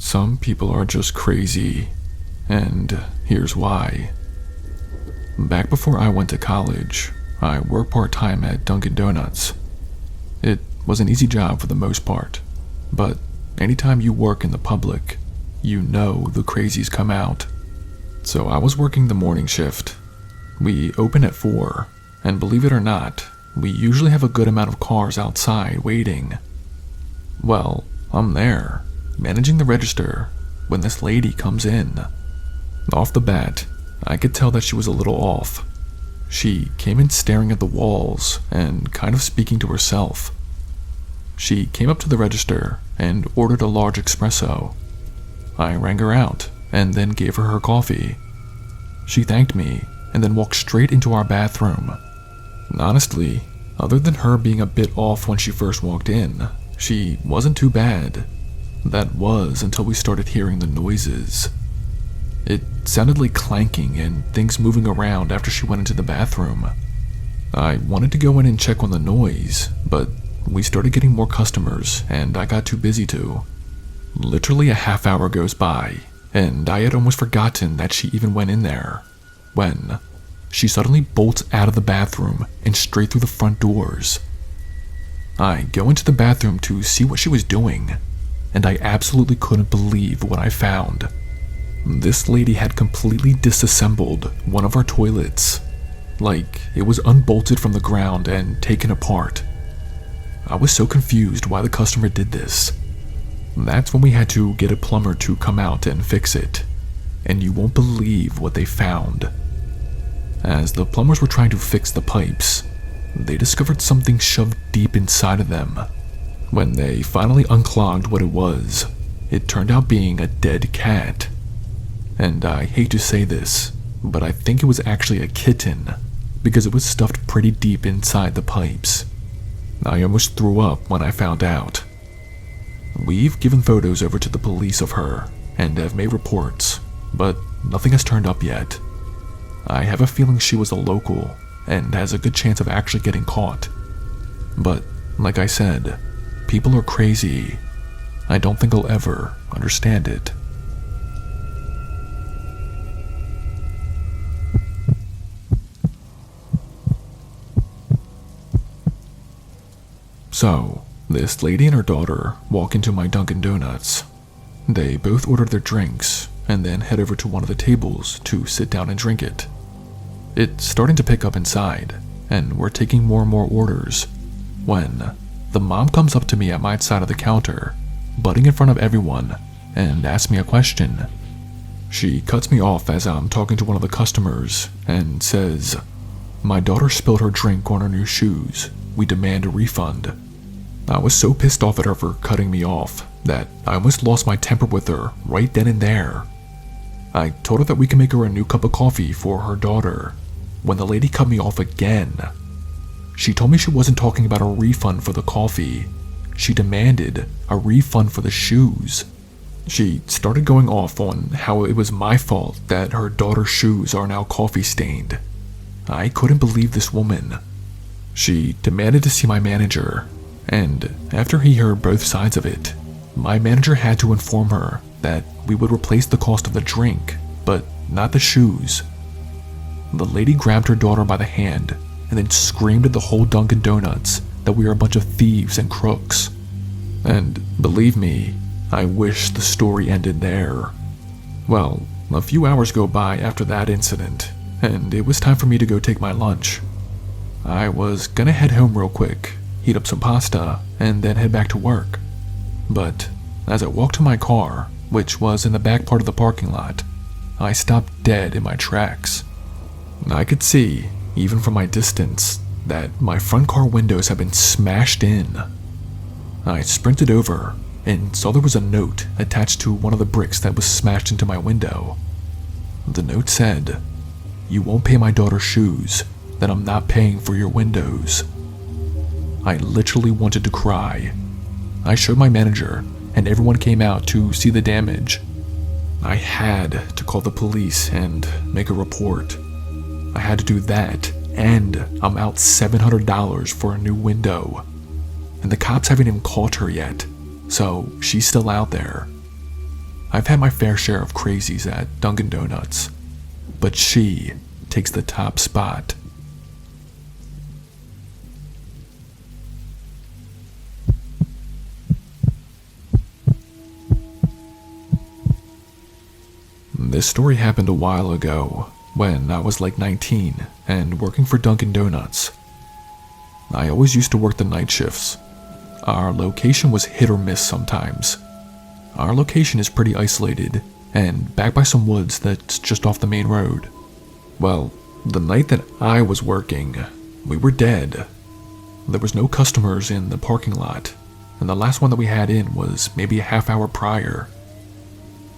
Some people are just crazy, and here's why. Back before I went to college, I worked part-time at Dunkin' Donuts. It was an easy job for the most part, but anytime you work in the public, you know the crazies come out. So I was working the morning shift. We open at 4, and believe it or not, we usually have a good amount of cars outside waiting. Well, I'm there, managing the register, when this lady comes in. Off the bat, I could tell that she was a little off. She came in staring at the walls and kind of speaking to herself. She came up to the register and ordered a large espresso. I rang her out and then gave her her coffee. She thanked me and then walked straight into our bathroom. Honestly, other than her being a bit off when she first walked in, she wasn't too bad. That was until we started hearing the noises. It sounded like clanking and things moving around after she went into the bathroom. I wanted to go in and check on the noise, but we started getting more customers and I got too busy to. Literally a half hour goes by, and I had almost forgotten that she even went in there, when she suddenly bolts out of the bathroom and straight through the front doors. I go into the bathroom to see what she was doing, and I absolutely couldn't believe what I found. This lady had completely disassembled one of our toilets, like it was unbolted from the ground and taken apart. I was so confused why the customer did this. That's when we had to get a plumber to come out and fix it, and you won't believe what they found. As the plumbers were trying to fix the pipes, they discovered something shoved deep inside of them. When they finally unclogged what it was, it turned out being a dead cat. And I hate to say this, but I think it was actually a kitten, because it was stuffed pretty deep inside the pipes. I almost threw up when I found out. We've given photos over to the police of her, and have made reports, but nothing has turned up yet. I have a feeling she was a local, and has a good chance of actually getting caught. But, like I said, people are crazy. I don't think I'll ever understand it. So, this lady and her daughter walk into my Dunkin' Donuts. They both order their drinks, and then head over to one of the tables to sit down and drink it. It's starting to pick up inside, and we're taking more and more orders, when the mom comes up to me at my side of the counter, butting in front of everyone, and asks me a question. She cuts me off as I'm talking to one of the customers, and says, "My daughter spilled her drink on her new shoes. We demand a refund." I was so pissed off at her for cutting me off that I almost lost my temper with her right then and there. I told her that we can make her a new cup of coffee for her daughter, when the lady cut me off again. She told me she wasn't talking about a refund for the coffee. She demanded a refund for the shoes. She started going off on how it was my fault that her daughter's shoes are now coffee stained. I couldn't believe this woman. She demanded to see my manager, and after he heard both sides of it, my manager had to inform her that we would replace the cost of the drink, but not the shoes. The lady grabbed her daughter by the hand and then screamed at the whole Dunkin' Donuts that we are a bunch of thieves and crooks. And believe me, I wish the story ended there. Well, a few hours go by after that incident, and it was time for me to go take my lunch. I was gonna head home real quick, heat up some pasta, and then head back to work. But as I walked to my car, which was in the back part of the parking lot, I stopped dead in my tracks. I could see, even from my distance, that my front car windows had been smashed in. I sprinted over and saw there was a note attached to one of the bricks that was smashed into my window. The note said, "You won't pay my daughter's shoes, then I'm not paying for your windows." I literally wanted to cry. I showed my manager, and everyone came out to see the damage. I had to call the police and make a report. I had to do that, and I'm out $700 for a new window. And the cops haven't even caught her yet, so she's still out there. I've had my fair share of crazies at Dunkin' Donuts, but she takes the top spot. This story happened a while ago, when I was like 19 and working for Dunkin' Donuts. I always used to work the night shifts. Our location was hit or miss sometimes. Our location is pretty isolated and backed by some woods that's just off the main road. Well, the night that I was working, we were dead. There was no customers in the parking lot, and the last one that we had in was maybe a half hour prior.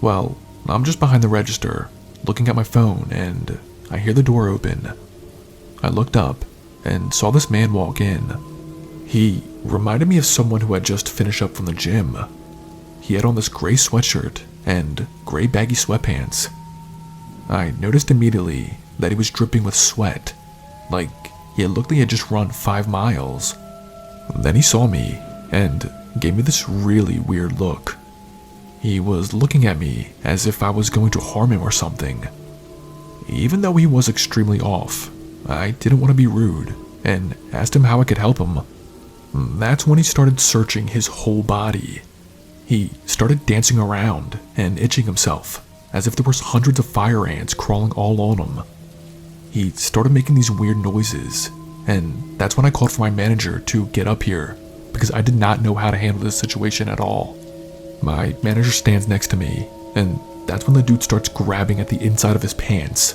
Well, I'm just behind the register, looking at my phone, and I hear the door open. I looked up and saw this man walk in. He reminded me of someone who had just finished up from the gym. He had on this gray sweatshirt and gray baggy sweatpants. I noticed immediately that he was dripping with sweat, like he had looked like he had just run 5 miles. Then he saw me and gave me this really weird look. He was looking at me as if I was going to harm him or something. Even though he was extremely off, I didn't want to be rude and asked him how I could help him. That's when he started searching his whole body. He started dancing around and itching himself as if there was hundreds of fire ants crawling all on him. He started making these weird noises, and that's when I called for my manager to get up here because I did not know how to handle this situation at all. My manager stands next to me, and that's when the dude starts grabbing at the inside of his pants.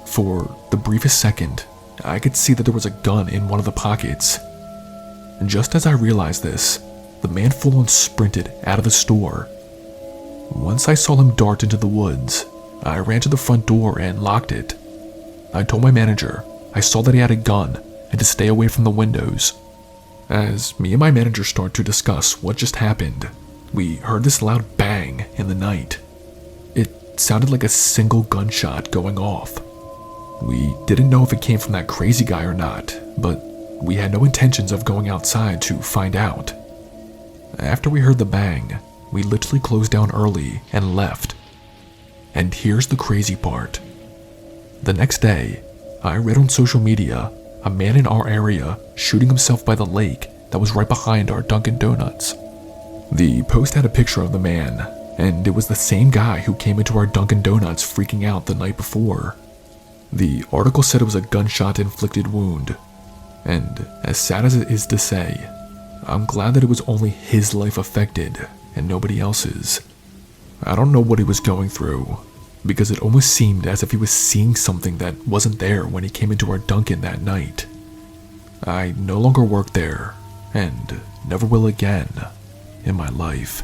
For the briefest second, I could see that there was a gun in one of the pockets. And just as I realized this, the man full-on sprinted out of the store. Once I saw him dart into the woods, I ran to the front door and locked it. I told my manager I saw that he had a gun and to stay away from the windows. As me and my manager start to discuss what just happened, we heard this loud bang in the night. It sounded like a single gunshot going off. We didn't know if it came from that crazy guy or not, but we had no intentions of going outside to find out. After we heard the bang, we literally closed down early and left. And here's the crazy part. The next day, I read on social media a man in our area shooting himself by the lake that was right behind our Dunkin' Donuts. The post had a picture of the man, and it was the same guy who came into our Dunkin' Donuts freaking out the night before. The article said it was a gunshot-inflicted wound, and as sad as it is to say, I'm glad that it was only his life affected and nobody else's. I don't know what he was going through, because it almost seemed as if he was seeing something that wasn't there when he came into our Dunkin' that night. I no longer work there, and never will again in my life.